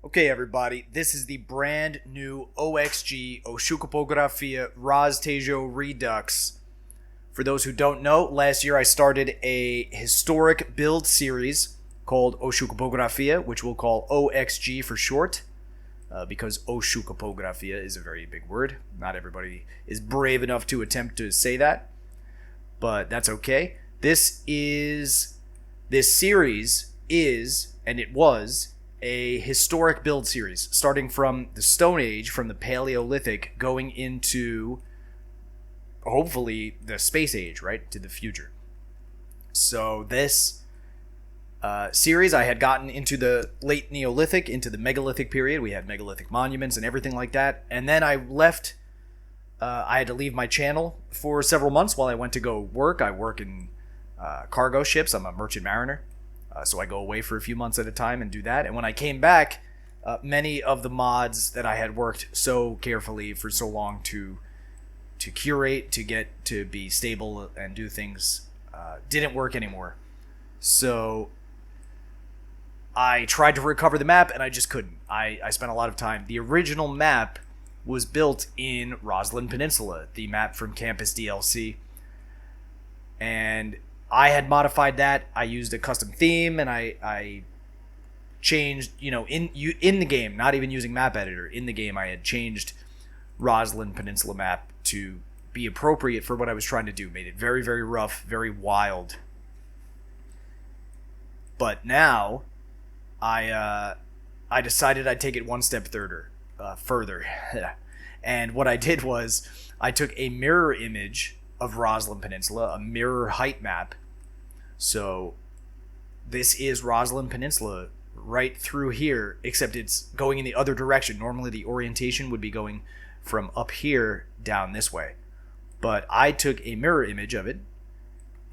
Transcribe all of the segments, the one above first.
Okay, everybody, this is the brand new OXG Xucaboa Rostejo Redux. For those who don't know, last year I started a historic build series called Xucaboa, which we'll call OXG for short, because Xucaboa is a very big word. Not everybody is brave enough to attempt to say that, but that's okay. This series is, and it was, a historic build series starting from the Stone Age, from the Paleolithic, going into hopefully the Space Age, right, to the future. So this series, I had gotten into the late Neolithic, into the megalithic period. We had megalithic monuments and everything like that, and then I left. I had to leave my channel for several months while I went to go work. I work in cargo ships. I'm a merchant mariner. So I go away for a few months at a time and do that. And when I came back, many of the mods that I had worked so carefully for so long to curate, to get to be stable and do things, didn't work anymore. So I tried to recover the map, and I just couldn't. I spent a lot of time. The original map was built in Roslyn Peninsula, the map from Campus DLC. And I had modified that. I used a custom theme, and I changed, in the game, not even using map editor. In the game, I had changed Roslyn Peninsula map to be appropriate for what I was trying to do. Made it very, very rough, very wild. But now, I decided I'd take it one step further. And what I did was, I took a mirror image of Roslyn Peninsula, a mirror height map. So this is Roslyn Peninsula right through here, except it's going in the other direction. Normally the orientation would be going from up here down this way. But I took a mirror image of it,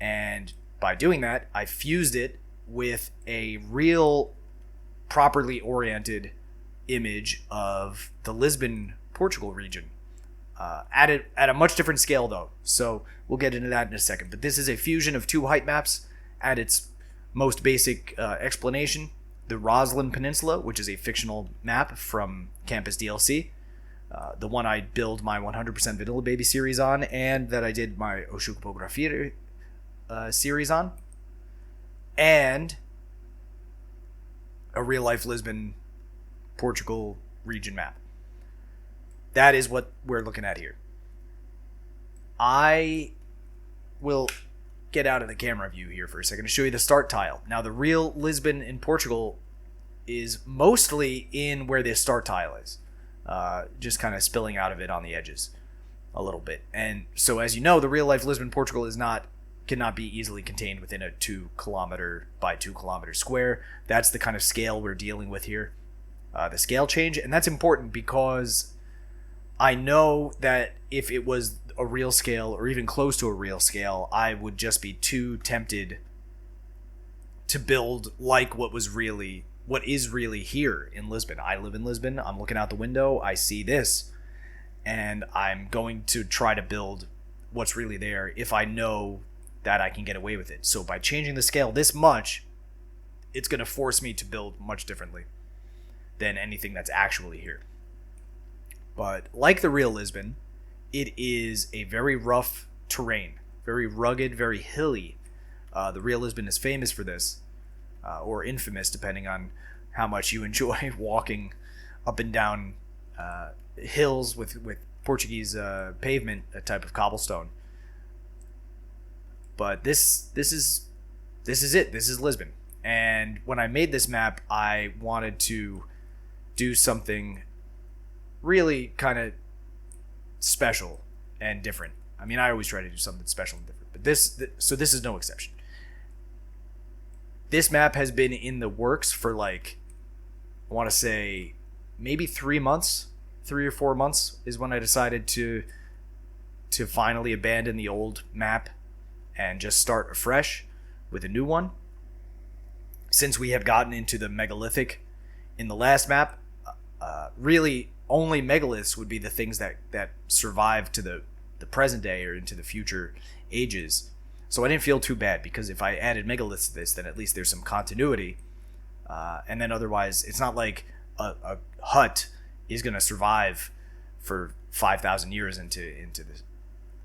and by doing that, I fused it with a real properly oriented image of the Lisbon, Portugal region. At a much different scale, though, so we'll get into that in a second. But this is a fusion of two height maps at its most basic explanation. The Roslyn Peninsula, which is a fictional map from Campus DLC, the one I build my 100% Vanilla Baby series on, and that I did my Xucaboa series on, and a real-life Lisbon, Portugal region map. That is what we're looking at here. I will get out of the camera view here for a second to show you the start tile. Now, the real Lisbon in Portugal is mostly in where this start tile is. Just kind of spilling out of it on the edges a little bit. And so, as you know, the real life Lisbon, Portugal cannot be easily contained within a 2 kilometer by 2 kilometer square. That's the kind of scale we're dealing with here. The scale change, and that's important because I know that if it was a real scale or even close to a real scale, I would just be too tempted to build like what is really here in Lisbon. I live in Lisbon. I'm looking out the window. I see this, and I'm going to try to build what's really there if I know that I can get away with it. So by changing the scale this much, it's going to force me to build much differently than anything that's actually here. But like the real Lisbon, it is a very rough terrain, very rugged, very hilly. The real Lisbon is famous for this, or infamous, depending on how much you enjoy walking up and down hills with Portuguese pavement, a type of cobblestone. But this is it. This is Lisbon. And when I made this map, I wanted to do something really kind of special and different. I mean, I always try to do something special and different, but this is no exception. This map has been in the works for I want to say maybe 3 months, 3 or 4 months is when I decided to finally abandon the old map and just start afresh with a new one. Since we have gotten into the megalithic in the last map, really only megaliths would be the things that survive to the present day or into the future ages. So I didn't feel too bad, because if I added megaliths to this, then at least there's some continuity. And then otherwise, it's not like a hut is going to survive for 5,000 years into the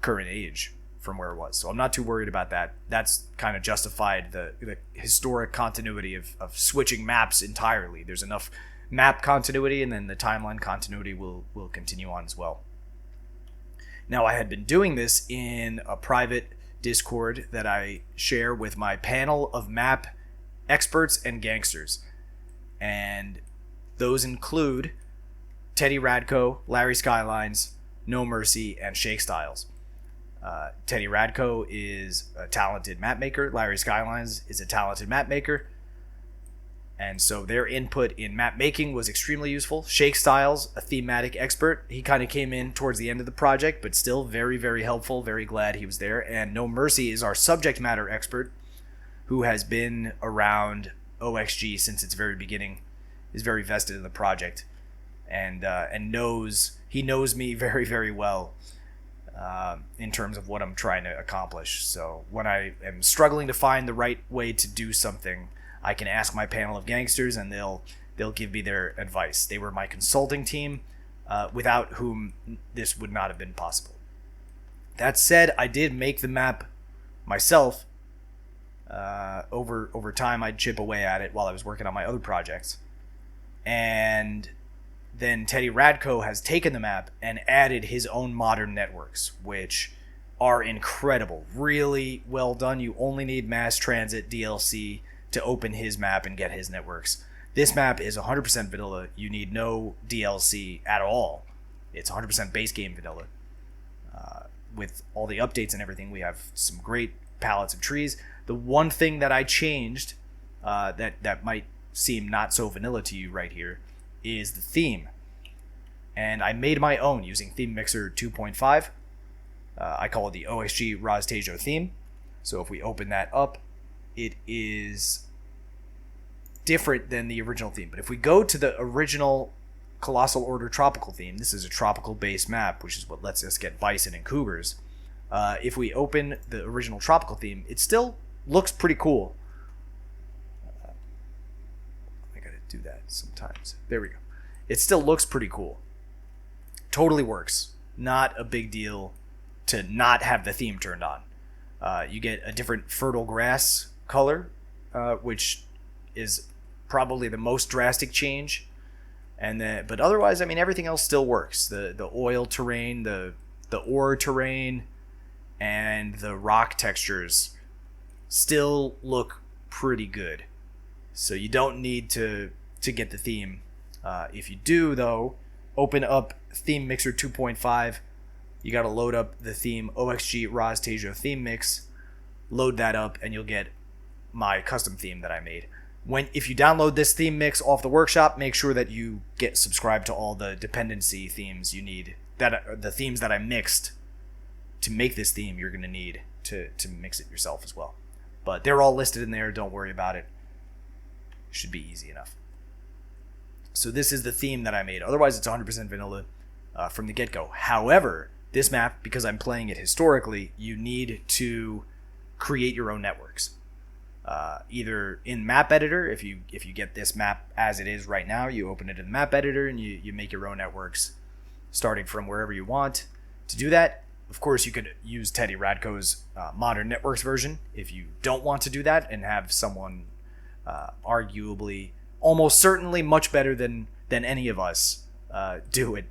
current age from where it was. So I'm not too worried about that. That's kind of justified the historic continuity of switching maps entirely. There's enough map continuity, and then the timeline continuity will continue on as well. Now, I had been doing this in a private Discord that I share with my panel of map experts and gangsters. And those include Teddy Radko, Larry Skylines, NoMercy, and ShakeStylz. Teddy Radko is a talented map maker. Larry Skylines is a talented map maker. And so their input in map making was extremely useful. ShakeStylz, a thematic expert, he kind of came in towards the end of the project, but still very, very helpful. Very glad he was there. And NoMercy is our subject matter expert, who has been around OXG since its very beginning, is very vested in the project, and knows me very, very well in terms of what I'm trying to accomplish. So when I am struggling to find the right way to do something, I can ask my panel of gangsters, and they'll give me their advice. They were my consulting team, without whom this would not have been possible. That said, I did make the map myself. Over time, I'd chip away at it while I was working on my other projects. And then Teddy Radko has taken the map and added his own modern networks, which are incredible. Really well done. You only need mass transit DLC to open his map and get his networks. This map is 100% vanilla. You need no DLC at all. It's 100% base game vanilla. With all the updates and everything, we have some great palettes of trees. The one thing that I changed that might seem not so vanilla to you right here is the theme. And I made my own using Theme Mixer 2.5. I call it the OXG Rostejo theme. So if we open that up, it is different than the original theme. But if we go to the original Colossal Order tropical theme, this is a tropical based map, which is what lets us get bison and cougars. If we open the original tropical theme, it still looks pretty cool. I gotta do that sometimes. There we go. It still looks pretty cool. Totally works. Not a big deal to not have the theme turned on. You get a different fertile grass color, which is probably the most drastic change. But otherwise, I mean, everything else still works. The oil terrain, the ore terrain, and the rock textures still look pretty good. So you don't need to get the theme. If you do, though, open up Theme Mixer 2.5. You got to load up the theme OXG Rostejo theme mix. Load that up, and you'll get my custom theme that I made. If you download this theme mix off the workshop, make sure that you get subscribed to all the dependency themes you need. The themes that I mixed to make this theme, you're going to need to mix it yourself as well. But they're all listed in there. Don't worry about it. Should be easy enough. So this is the theme that I made. Otherwise, it's 100% vanilla from the get-go. However, this map, because I'm playing it historically, you need to create your own networks. Either in map editor, if you get this map as it is right now, you open it in the map editor and you make your own networks starting from wherever you want. To do that, of course, you could use Teddy Radko's modern networks version if you don't want to do that and have someone arguably, almost certainly much better than any of us do it.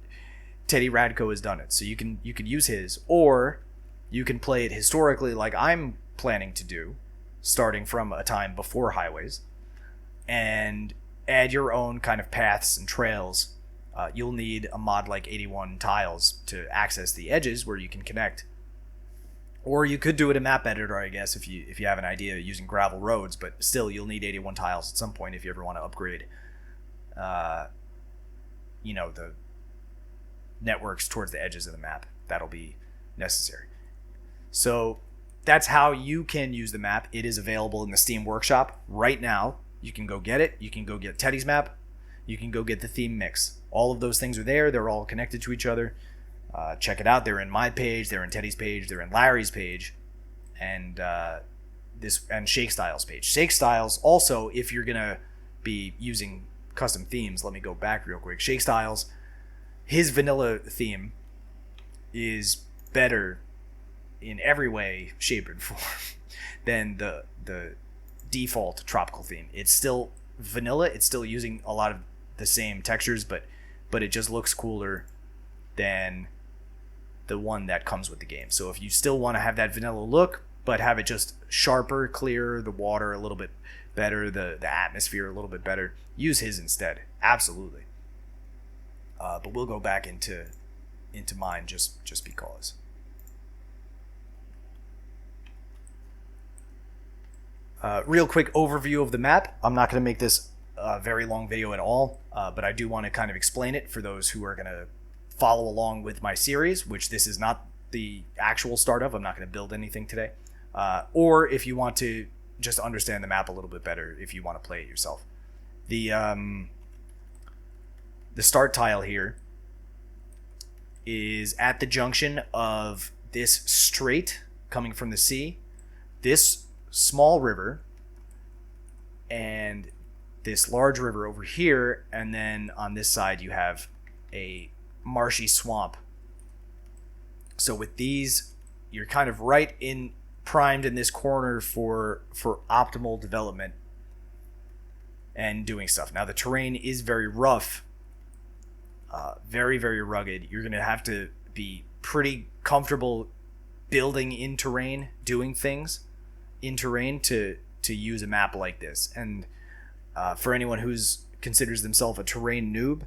Teddy Radko has done it, so you can use his, or you can play it historically like I'm planning to do, starting from a time before highways, and add your own kind of paths and trails. You'll need a mod like 81 tiles to access the edges where you can connect. Or you could do it in map editor, I guess, if you have an idea using gravel roads, but still you'll need 81 tiles at some point if you ever want to upgrade the networks towards the edges of the map. That'll be necessary. So that's how you can use the map. It is available in the Steam Workshop right now. You can go get it. You can go get Teddy's map. You can go get the theme mix. All of those things are there. They're all connected to each other. Check it out. They're in my page. They're in Teddy's page. They're in Larry's page, and ShakeStylz page. ShakeStylz also, if you're gonna be using custom themes, let me go back real quick. ShakeStylz, his vanilla theme is better in every way, shape, and form than the default tropical theme. It's still vanilla. It's still using a lot of the same textures, but it just looks cooler than the one that comes with the game. So if you still want to have that vanilla look, but have it just sharper, clearer, the water a little bit better, the atmosphere a little bit better, use his instead. Absolutely. But we'll go back into mine just because. Real quick overview of the map. I'm not going to make this a very long video at all, but I do want to kind of explain it for those who are going to follow along with my series, which this is not the actual start of. I'm not going to build anything today. Or if you want to just understand the map a little bit better, if you want to play it yourself. The start tile here is at the junction of this strait coming from the sea, this small river, and this large river over here, and then on this side you have a marshy swamp. So with these, you're kind of right in primed in this corner for optimal development and doing stuff. Now the terrain is very rough, very, very rugged. You're going to have to be pretty comfortable building in terrain, doing things in terrain to use a map like this. And for anyone who's considers themselves a terrain noob,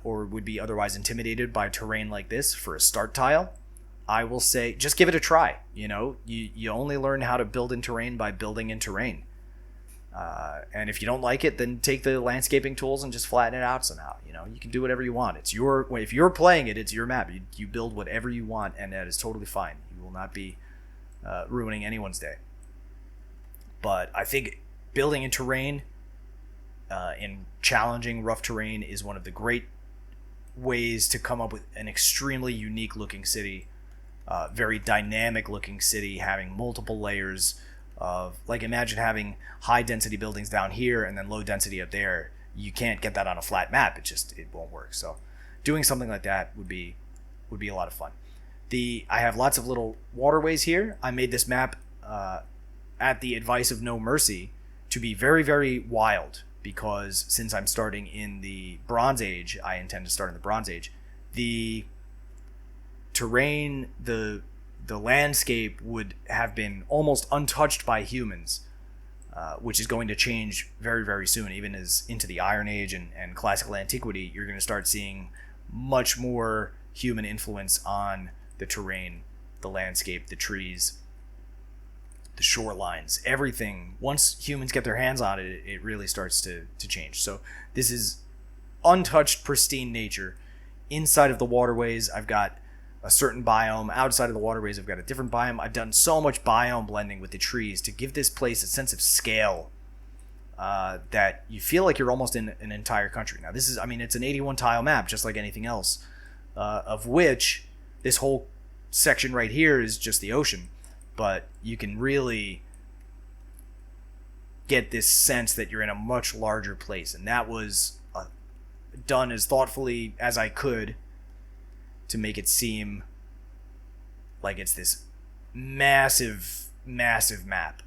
or would be otherwise intimidated by terrain like this for a start tile, I will say just give it a try. You know, you only learn how to build in terrain by building in terrain. And if you don't like it, then take the landscaping tools and just flatten it out somehow. You know, you can do whatever you want. It's your way. If you're playing it, it's your map. You build whatever you want, and that is totally fine. You will not be ruining anyone's day. But I think building in terrain, in challenging rough terrain, is one of the great ways to come up with an extremely unique looking city, very dynamic looking city, having multiple layers of, like, imagine having high density buildings down here and then low density up there. You can't get that on a flat map. It won't work. So doing something like that would be a lot of fun. I have lots of little waterways here. I made this map at the advice of NoMercy to be very, very wild, because since I'm starting in the Bronze Age, I intend to start in the Bronze Age. The terrain, the landscape would have been almost untouched by humans, which is going to change very, very soon. Even as into the Iron Age and classical antiquity, you're going to start seeing much more human influence on the terrain, the landscape, the trees, the shorelines, everything. Once humans get their hands on it, it really starts to change. So this is untouched, pristine nature. Inside of the waterways, I've got a certain biome. Outside of the waterways, I've got a different biome. I've done so much biome blending with the trees to give this place a sense of scale, that you feel like you're almost in an entire country. Now this is, it's an 81 tile map, just like anything else, of which this whole section right here is just the ocean. But you can really get this sense that you're in a much larger place. And that was done as thoughtfully as I could to make it seem like it's this massive, massive map.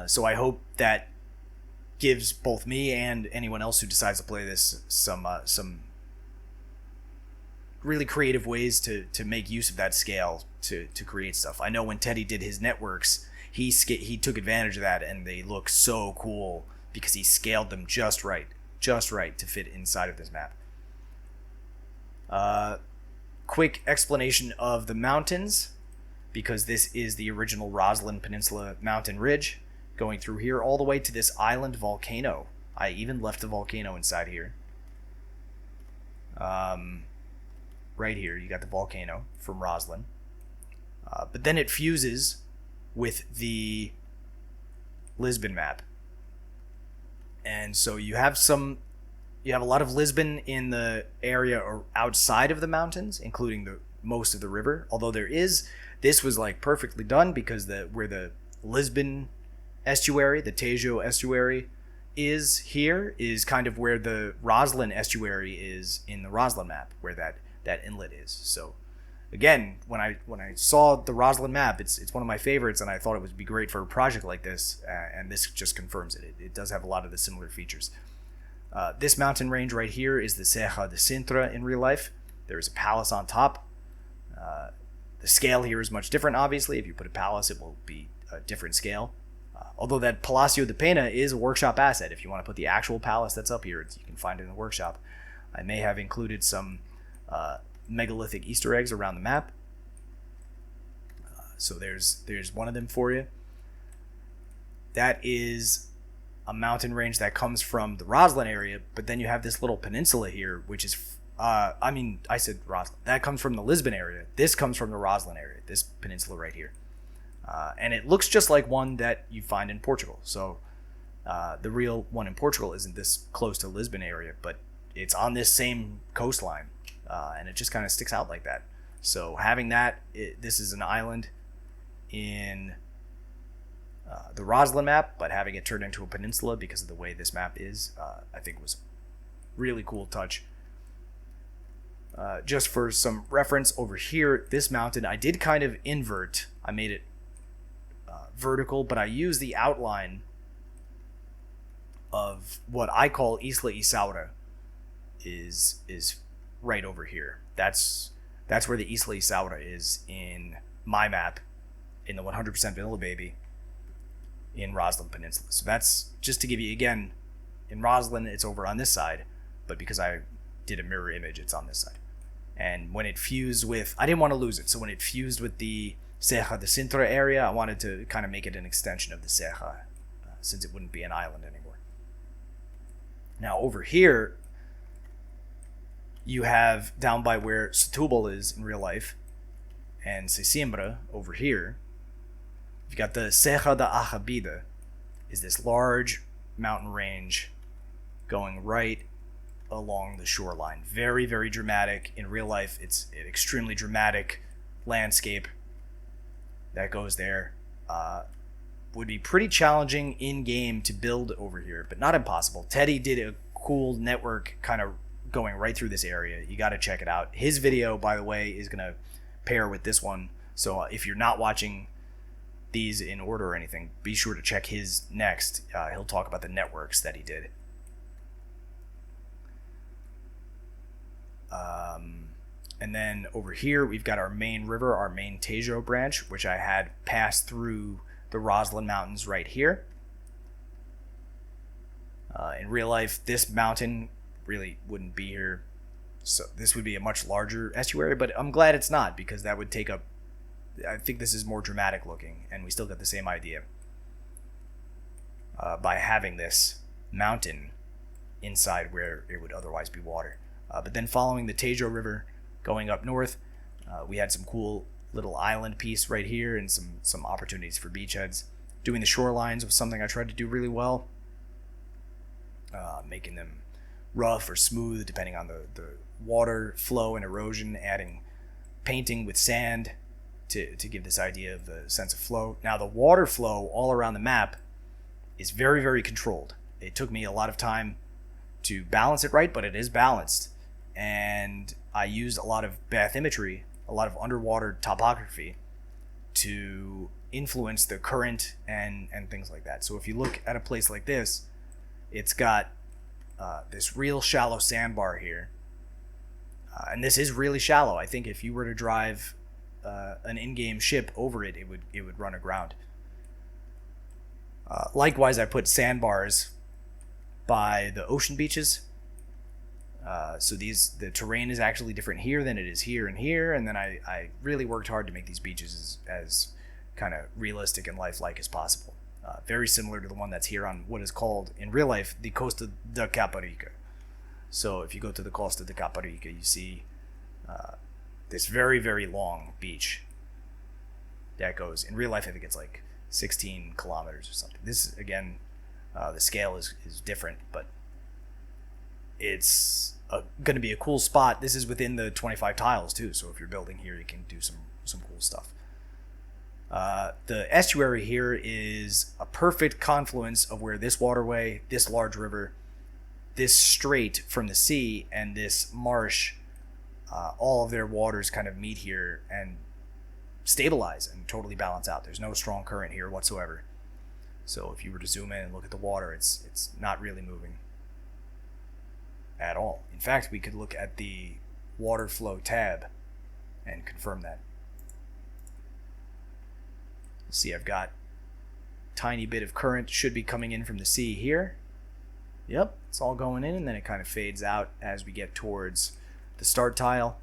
So I hope that gives both me and anyone else who decides to play this some really creative ways to make use of that scale to create stuff. I know when Teddy did his networks, he took advantage of that, and they look so cool because he scaled them just right to fit inside of this map. Quick explanation of the mountains, because this is the original Roslyn Peninsula mountain ridge going through here all the way to this island volcano. I even left the volcano inside here. Right here you got the volcano from Roslyn, but then it fuses with the Lisbon map, and so you have a lot of Lisbon in the area or outside of the mountains, including most of the river. Although this was like perfectly done, because where the Lisbon estuary, the Tejo estuary, is here is kind of where the Roslyn estuary is in the Roslyn map, where that inlet is. So again, when I saw the Roslyn map, it's one of my favorites, and I thought it would be great for a project like this, and this just confirms it. It does have a lot of the similar features. This mountain range right here is the Serra de Sintra in real life. There's a palace on top. The scale here is much different, obviously. If you put a palace, it will be a different scale. Although that Palacio de Pena is a workshop asset. If you want to put the actual palace that's up here, you can find it in the workshop. I may have included some megalithic Easter eggs around the map. So there's one of them for you. That is a mountain range that comes from the Roslyn area, but then you have this little peninsula here, which is I said Roslyn. That comes from the Lisbon area. This comes from the Roslyn area, this peninsula right here. And it looks just like one that you find in Portugal. So the real one in Portugal isn't this close to Lisbon area, but it's on this same coastline, and it just kind of sticks out like that. So having that, this is an island in the Roslyn map, but having it turned into a peninsula because of the way this map is, I think was a really cool touch. Just for some reference, over here, this mountain, I did kind of invert. I made it vertical, but I used the outline of what I call Isla Isaura is right over here. That's where the Isla Isaura is in my map, in the 100% Vanilla Baby, in Roslyn Peninsula. So that's just to give you, again, in Roslyn, it's over on this side, but because I did a mirror image, it's on this side. And when it fused with, I didn't want to lose it, so when it fused with the Serra de Sintra area, I wanted to kind of make it an extension of the Serra, since it wouldn't be an island anymore. Now over here, you have down by where Setúbal is in real life, and Sesimbra over here, you've got the Serra da Arrabida, is this large mountain range going right along the shoreline. Very, very dramatic. In real life, it's an extremely dramatic landscape that goes there. Would be pretty challenging in-game to build over here, but not impossible. Teddy did a cool network kind of going right through this area. You got to check it out. His video, by the way, is going to pair with this one. So if you're not watching these in order or anything, be sure to check his next. He'll talk about the networks that he did. And then over here, we've got our main river, our main Tejo branch, which I had passed through the Roslyn Mountains right here. In real life, this mountain really wouldn't be here. So this would be a much larger estuary, but I'm glad it's not, because that would take up, I think this is more dramatic looking, and we still get the same idea by having this mountain inside where it would otherwise be water. But then following the Tejo River, going up north, we had some cool little island piece right here and some opportunities for beachheads. Doing the shorelines was something I tried to do really well, making them rough or smooth depending on the water flow and erosion, adding painting with sand to give this idea of the sense of flow. Now the water flow all around the map is very, very controlled. It took me a lot of time to balance it right, but it is balanced. And I used a lot of bathymetry, a lot of underwater topography to influence the current and things like that. So if you look at a place like this, it's got this real shallow sandbar here. And this is really shallow. I think if you were to drive an in-game ship over it, it would run aground. Likewise, I put sandbars by the ocean beaches. So the terrain is actually different here than it is here and here, and then I really worked hard to make these beaches as kind of realistic and lifelike as possible. Very similar to the one that's here on what is called, in real life, the Costa de Caparica. So if you go to the Costa de Caparica, you see this very, very long beach that goes, in real life, I think it's like 16 kilometers or something. This, again, the scale is different, but it's going to be a cool spot. This is within the 25 tiles too, so if you're building here, you can do some cool stuff. The estuary here is a perfect confluence of where this waterway, this large river, this strait from the sea, and this marsh, all of their waters kind of meet here and stabilize and totally balance out. There's no strong current here whatsoever. So if you were to zoom in and look at the water, it's not really moving at all. In fact, we could look at the water flow tab and confirm that. See, I've got tiny bit of current should be coming in from the sea here. Yep, it's all going in, and then it kind of fades out as we get towards the start tile.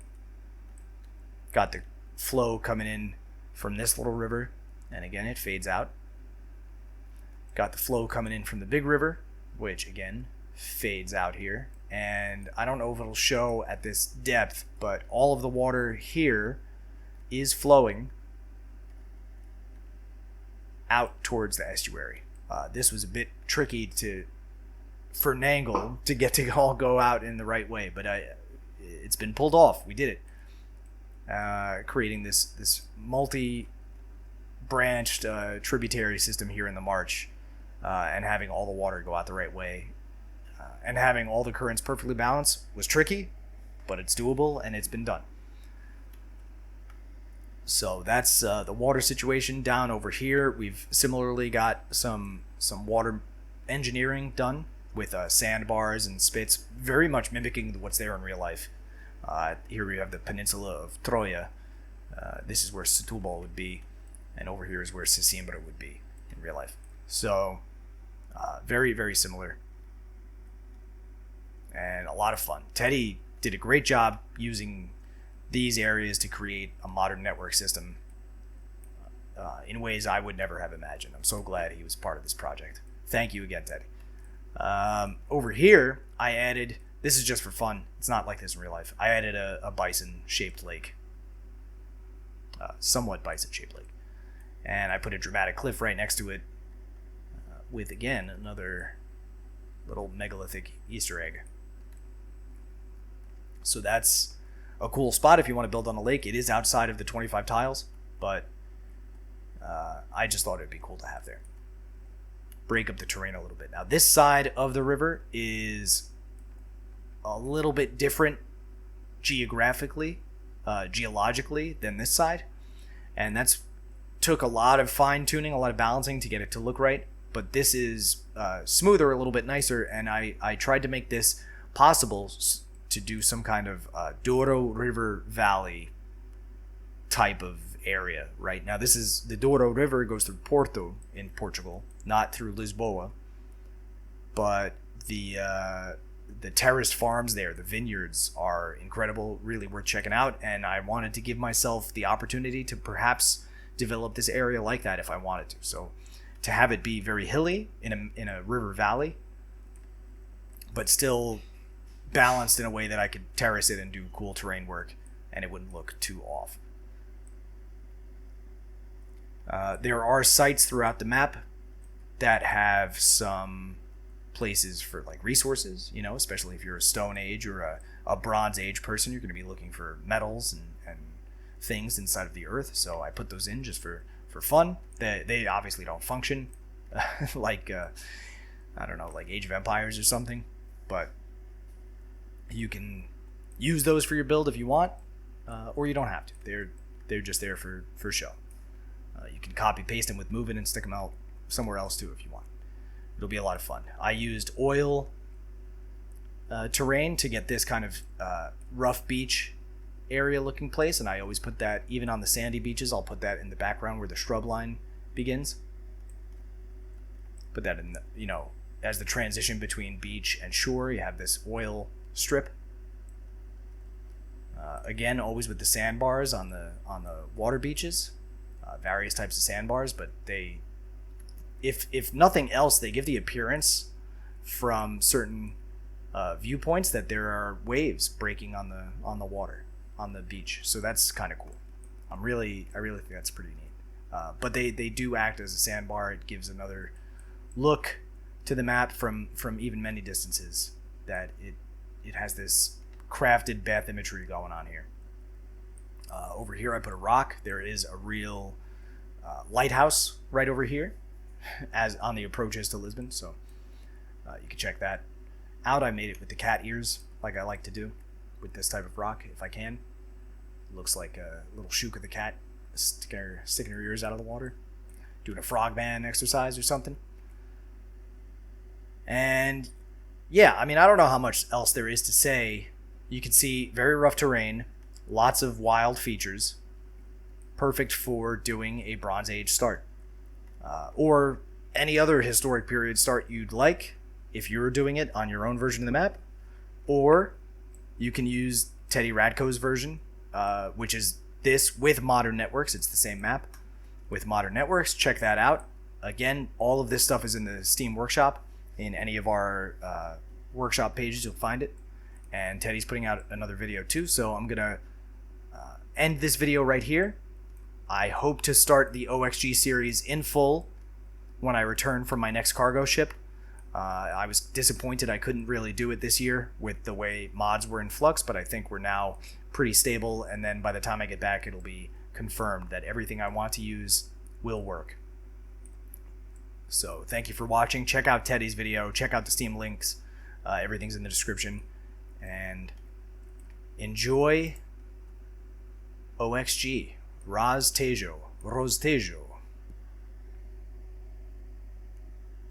Got the flow coming in from this little river, and again it fades out. Got the flow coming in from the big river, which again fades out here. And I don't know if it'll show at this depth, but all of the water here is flowing out towards the estuary. This was a bit tricky to finagle to get to all go out in the right way, but it's been pulled off. We did it, creating this multi-branched tributary system here in the marsh, and having all the water go out the right way, and having all the currents perfectly balanced was tricky, but it's doable and it's been done. So that's the water situation. Down over here, we've similarly got some water engineering done with sandbars and spits, very much mimicking what's there in real life. Here we have the peninsula of Troya. This is where Setúbal would be, and over here is where Sesimbra would be in real life. So very, very similar, and a lot of fun. Teddy did a great job using these areas to create a modern network system in ways I would never have imagined. I'm so glad he was part of this project. Thank you again, Teddy. Over here, I added, this is just for fun, it's not like this in real life, I added a bison-shaped lake. Somewhat bison-shaped lake. And I put a dramatic cliff right next to it with, again, another little megalithic Easter egg. So that's a cool spot if you want to build on a lake. It is outside of the 25 tiles, but I just thought it'd be cool to have there. Break up the terrain a little bit. Now this side of the river is a little bit different geologically than this side, and that's took a lot of fine tuning, a lot of balancing to get it to look right. But this is smoother, a little bit nicer, and I tried to make this possible to do some kind of Douro River Valley type of area. Right now, this is the Douro River goes through Porto in Portugal, not through Lisboa. But the terraced farms there, the vineyards, are incredible, really worth checking out. And I wanted to give myself the opportunity to perhaps develop this area like that if I wanted to. So to have it be very hilly in a river valley, but still balanced in a way that I could terrace it and do cool terrain work and it wouldn't look too off. There are sites throughout the map that have some places for like resources, you know, especially if you're a Stone Age or a Bronze Age person, you're going to be looking for metals and things inside of the earth. So I put those in just for fun. They obviously don't function like I don't know, like Age of Empires or something, but you can use those for your build if you want, or you don't have to. They're just there for show. You can copy paste them with moving and stick them out somewhere else too if you want. It'll be a lot of fun. I used oil terrain to get this kind of rough beach area looking place, and I always put that, even on the sandy beaches, I'll put that in the background where the shrub line begins. Put that in the, you know, as the transition between beach and shore, you have this oil strip. Again, always with the sandbars on the water beaches, various types of sandbars, but they, if nothing else, they give the appearance from certain viewpoints that there are waves breaking on the water on the beach. So that's kind of cool. I really think that's pretty neat. But they do act as a sandbar. It gives another look to the map from even many distances, that it has this crafted bathymetry going on here. Over here I put a rock. There is a real lighthouse right over here, as on the approaches to Lisbon. So you can check that out. I made it with the cat ears, like I like to do with this type of rock, if I can. Looks like a little Xuca the cat sticking her ears out of the water, doing a frogman exercise or something. And yeah, I mean, I don't know how much else there is to say. You can see very rough terrain, lots of wild features, perfect for doing a Bronze Age start, or any other historic period start you'd like if you're doing it on your own version of the map. Or you can use Teddy Radko's version, which is this with modern networks. It's the same map with modern networks. Check that out. Again, all of this stuff is in the Steam Workshop. In any of our workshop pages, you'll find it. And Teddy's putting out another video too, so I'm gonna end this video right here. I hope to start the OXG series in full when I return from my next cargo ship. I was disappointed I couldn't really do it this year with the way mods were in flux, but I think we're now pretty stable, and then by the time I get back, it'll be confirmed that everything I want to use will work. So thank you for watching. Check out Teddy's video. Check out the Steam links. Everything's in the description. And enjoy OXG. Rostejo.